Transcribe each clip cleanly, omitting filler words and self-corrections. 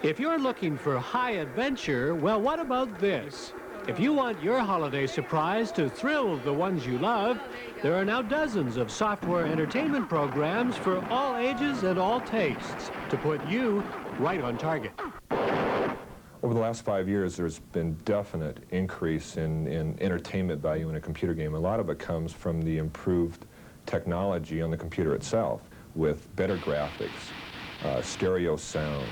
If you're looking for high adventure, well, what about this? If you want your holiday surprise to thrill the ones you love, there are now dozens of software entertainment programs for all ages and all tastes to put you right on target. Over the last 5 years, there's been definite increase in entertainment value in a computer game. A lot of it comes from the improved technology on the computer itself, with better graphics, stereo sound,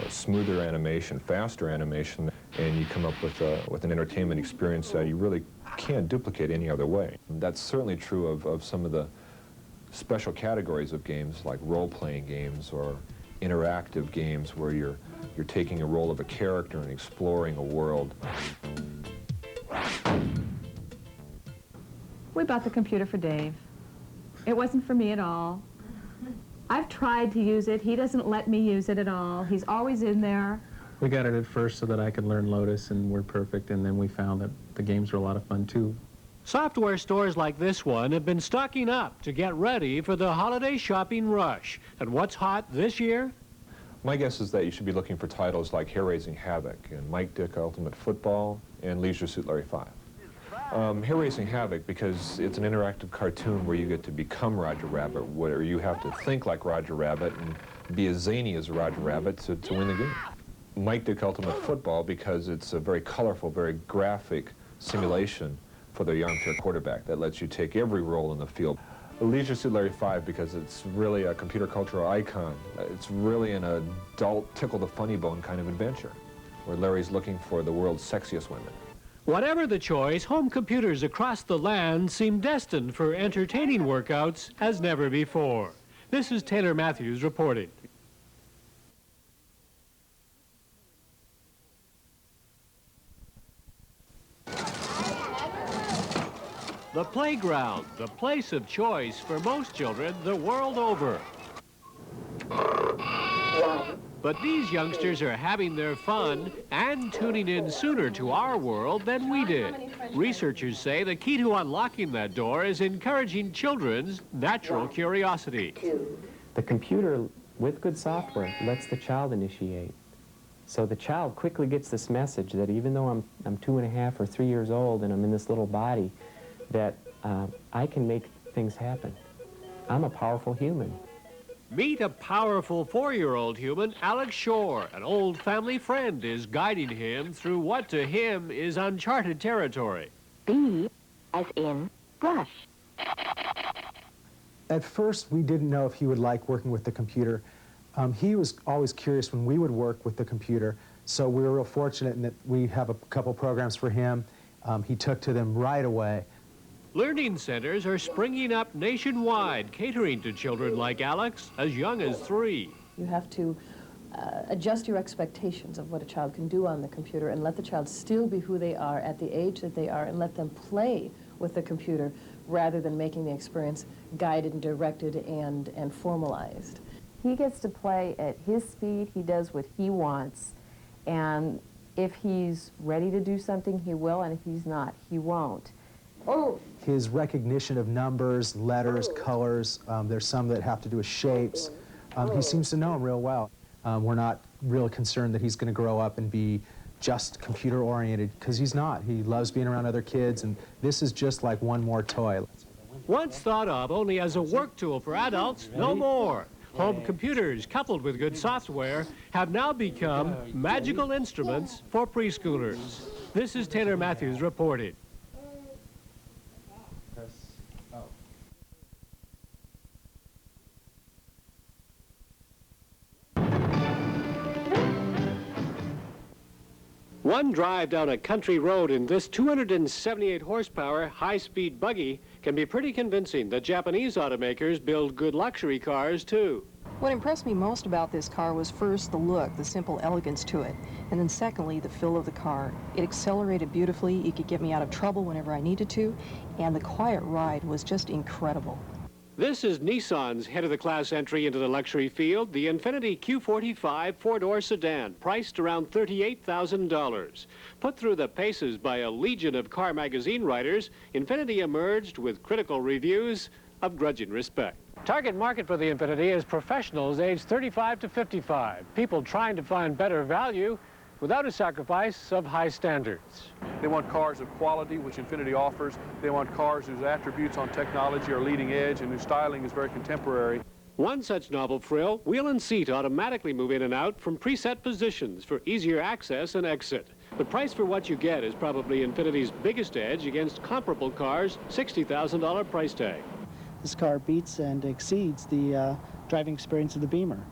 smoother animation, faster animation, and you come up with an entertainment experience that you really can't duplicate any other way. That's certainly true of some of the special categories of games like role-playing games or interactive games where you're taking a role of a character and exploring a world. We bought the computer for Dave. It wasn't for me at all. I've tried to use it. He doesn't let me use it at all. He's always in there. We got it at first so that I could learn Lotus and WordPerfect, and then we found that the games were a lot of fun too. Software stores like this one have been stocking up to get ready for the holiday shopping rush. And what's hot this year? My guess is that you should be looking for titles like Hair-Raising Havoc and Mike Dick Ultimate Football and Leisure Suit Larry 5. Hair-Raising Havoc because it's an interactive cartoon where you get to become Roger Rabbit, where you have to think like Roger Rabbit and be as zany as Roger Rabbit to win the game. Mike Dick Ultimate Football because it's a very colorful, very graphic simulation for the armchair quarterback that lets you take every role in the field. Leisure Suit Larry 5 because it's really a computer cultural icon. It's really an adult tickle-the-funny-bone kind of adventure where Larry's looking for the world's sexiest women. Whatever the choice, home computers across the land seem destined for entertaining workouts as never before. This is Taylor Matthews reporting. The playground, the place of choice for most children the world over. But these youngsters are having their fun and tuning in sooner to our world than we did. Researchers say the key to unlocking that door is encouraging children's natural curiosity. The computer, with good software, lets the child initiate. So the child quickly gets this message that even though I'm 2.5 or 3 years old and I'm in this little body, that I can make things happen. I'm a powerful human. Meet a powerful 4-year-old human, Alex Shore. An old family friend is guiding him through what to him is uncharted territory. B as in brush. At first, we didn't know if he would like working with the computer. He was always curious when we would work with the computer, so we were real fortunate in that we have a couple programs for him. He took to them right away. Learning centers are springing up nationwide, catering to children like Alex as young as 3. You have to adjust your expectations of what a child can do on the computer and let the child still be who they are at the age that they are and let them play with the computer rather than making the experience guided and directed and formalized. He gets to play at his speed. He does what he wants, and if he's ready to do something, he will, and if he's not, he won't. His recognition of numbers, letters, colors, there's some that have to do with shapes. He seems to know them real well. We're not real concerned that he's going to grow up and be just computer-oriented, because he's not. He loves being around other kids, and this is just like one more toy. Once thought of only as a work tool for adults, no more. Home computers, coupled with good software, have now become magical instruments for preschoolers. This is Taylor Matthews reporting. One drive down a country road in this 278 horsepower high-speed buggy can be pretty convincing that Japanese automakers build good luxury cars too. What impressed me most about this car was first the look, the simple elegance to it, and then secondly the feel of the car. It accelerated beautifully, it could get me out of trouble whenever I needed to, and the quiet ride was just incredible. This is Nissan's head-of-the-class entry into the luxury field, the Infinity Q45 four-door sedan, priced around $38,000. Put through the paces by a legion of car magazine writers, Infinity emerged with critical reviews of grudging respect. Target market for the Infinity is professionals aged 35 to 55, people trying to find better value without a sacrifice of high standards. They want cars of quality, which Infinity offers. They want cars whose attributes on technology are leading edge and whose styling is very contemporary. One such novel frill, wheel and seat automatically move in and out from preset positions for easier access and exit. The price for what you get is probably Infinity's biggest edge against comparable cars' $60,000 price tag. This car beats and exceeds the driving experience of the Beamer.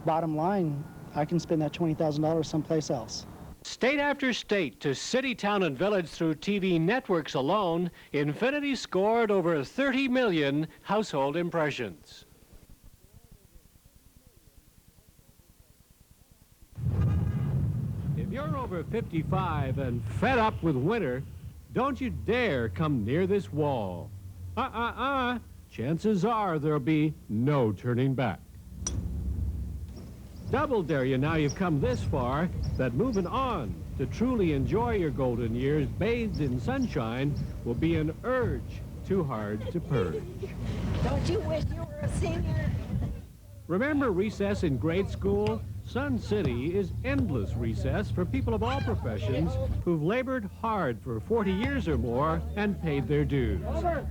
Bottom line, I can spend that $20,000 someplace else. State after state, to city, town, and village through TV networks alone, Infinity scored over 30 million household impressions. If you're over 55 and fed up with winter, don't you dare come near this wall. Chances are there'll be no turning back. Double dare you now you've come this far that moving on to truly enjoy your golden years bathed in sunshine will be an urge too hard to purge. Don't you wish you were a senior? Remember recess in grade school? Sun City is endless recess for people of all professions who've labored hard for 40 years or more and paid their dues.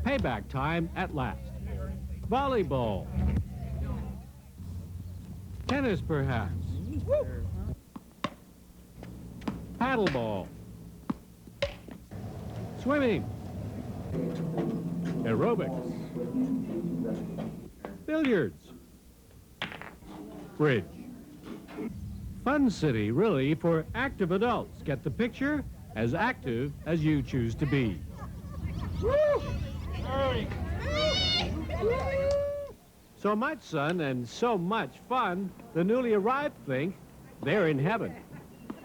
Payback time at last. Volleyball. Tennis, perhaps. Paddleball. Swimming. Aerobics. Billiards. Bridge. Fun City, really, for active adults. Get the picture? As active as you choose to be. So much sun and so much fun, the newly arrived think they're in heaven.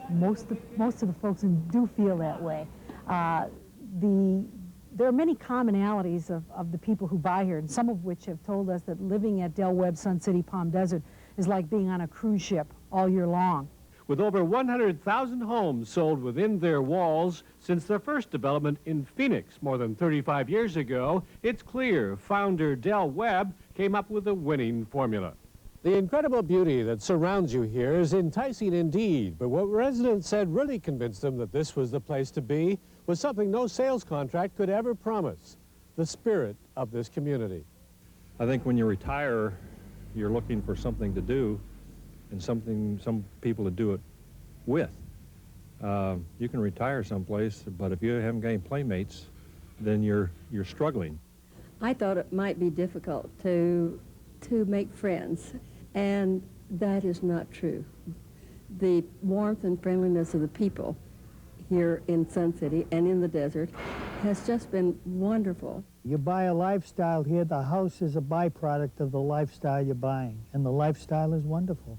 Most of the folks do feel that way. There are many commonalities of the people who buy here, and some of which have told us that living at Del Webb, Sun City, Palm Desert is like being on a cruise ship all year long. With over 100,000 homes sold within their walls since their first development in Phoenix more than 35 years ago, it's clear founder Del Webb came up with a winning formula. The incredible beauty that surrounds you here is enticing indeed, but what residents said really convinced them that this was the place to be was something no sales contract could ever promise: the spirit of this community. I think when you retire, you're looking for something to do and some people to do it with. You can retire someplace, but if you haven't got any playmates, then you're struggling. I thought it might be difficult to make friends, and that is not true. The warmth and friendliness of the people here in Sun City and in the desert has just been wonderful. You buy a lifestyle here, the house is a byproduct of the lifestyle you're buying, and the lifestyle is wonderful.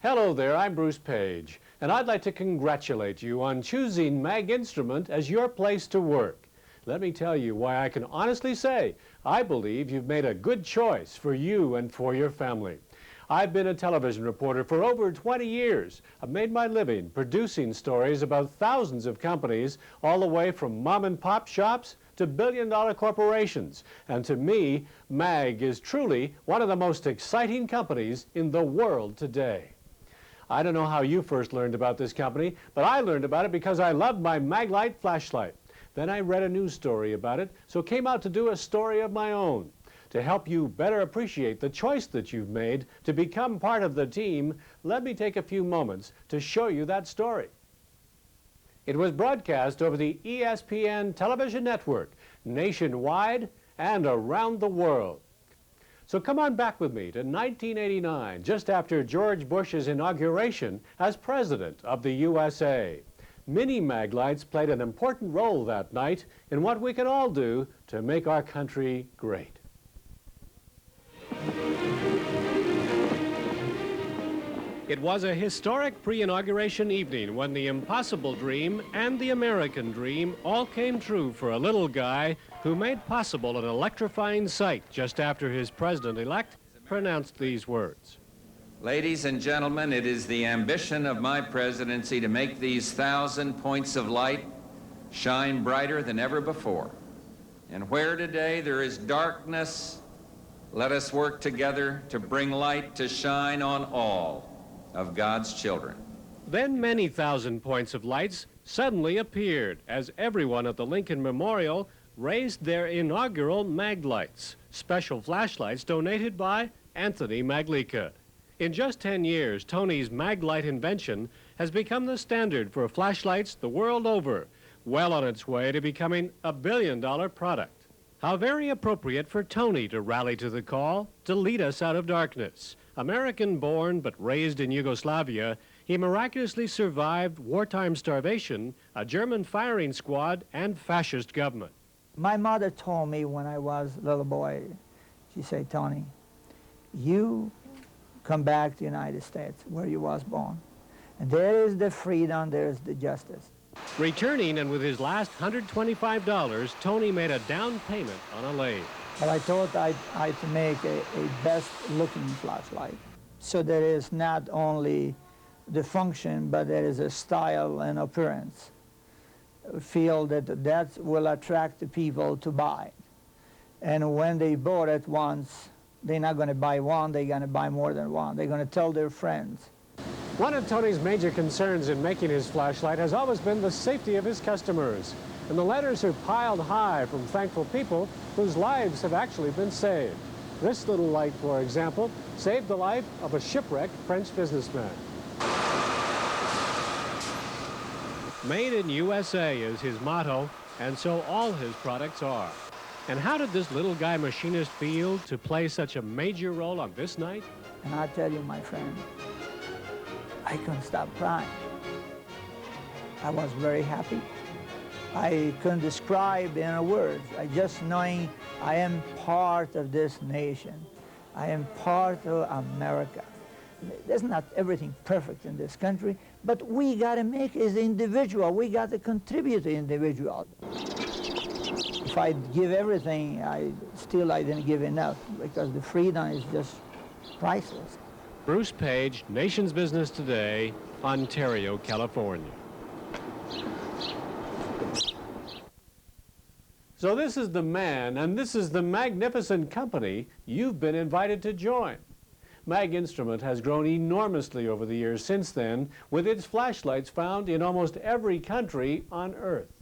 Hello there, I'm Bruce Page, and I'd like to congratulate you on choosing Mag Instrument as your place to work. Let me tell you why I can honestly say I believe you've made a good choice for you and for your family. I've been a television reporter for over 20 years. I've made my living producing stories about thousands of companies, all the way from mom and pop shops to billion-dollar corporations. And to me, Mag is truly one of the most exciting companies in the world today. I don't know how you first learned about this company, but I learned about it because I loved my Maglite flashlight. Then I read a news story about it, so came out to do a story of my own. To help you better appreciate the choice that you've made to become part of the team, let me take a few moments to show you that story. It was broadcast over the ESPN television network, nationwide and around the world. So come on back with me to 1989, just after George Bush's inauguration as President of the USA. Mini Maglites played an important role that night in what we can all do to make our country great. It was a historic pre-inauguration evening when the impossible dream and the American dream all came true for a little guy who made possible an electrifying sight just after his president-elect pronounced these words. Ladies and gentlemen, it is the ambition of my presidency to make these 1,000 points of light shine brighter than ever before. And where today there is darkness, let us work together to bring light to shine on all of God's children. Then many thousand points of lights suddenly appeared as everyone at the Lincoln Memorial raised their inaugural mag lights, special flashlights donated by Anthony Maglica. In just 10 years, Tony's mag light invention has become the standard for flashlights the world over, well on its way to becoming a billion-dollar product. How very appropriate for Tony to rally to the call to lead us out of darkness. American-born but raised in Yugoslavia, he miraculously survived wartime starvation, a German firing squad, and fascist government. My mother told me when I was a little boy, she said, Tony, you come back to the United States where you was born. And there is the freedom, there is the justice. Returning, and with his last $125, Tony made a down payment on a lathe. But I thought I'd to make a best-looking flashlight. So there is not only the function, but there is a style and appearance. I feel that will attract the people to buy it. And when they bought it once, they're not going to buy one, they're going to buy more than one. They're going to tell their friends. One of Tony's major concerns in making his flashlight has always been the safety of his customers. And the letters are piled high from thankful people whose lives have actually been saved. This little light, for example, saved the life of a shipwrecked French businessman. Made in USA is his motto, and so all his products are. And how did this little guy machinist feel to play such a major role on this night? And I tell you, my friend, I couldn't stop crying. I was very happy. I couldn't describe in words. I just knowing I am part of this nation. I am part of America. There's not everything perfect in this country, but we got to make as an individual. We got to contribute to individual. If I give everything, I didn't give enough, because the freedom is just priceless. Bruce Page, Nation's Business Today, Ontario, California. So this is the man, and this is the magnificent company you've been invited to join. Mag Instrument has grown enormously over the years since then, with its flashlights found in almost every country on Earth.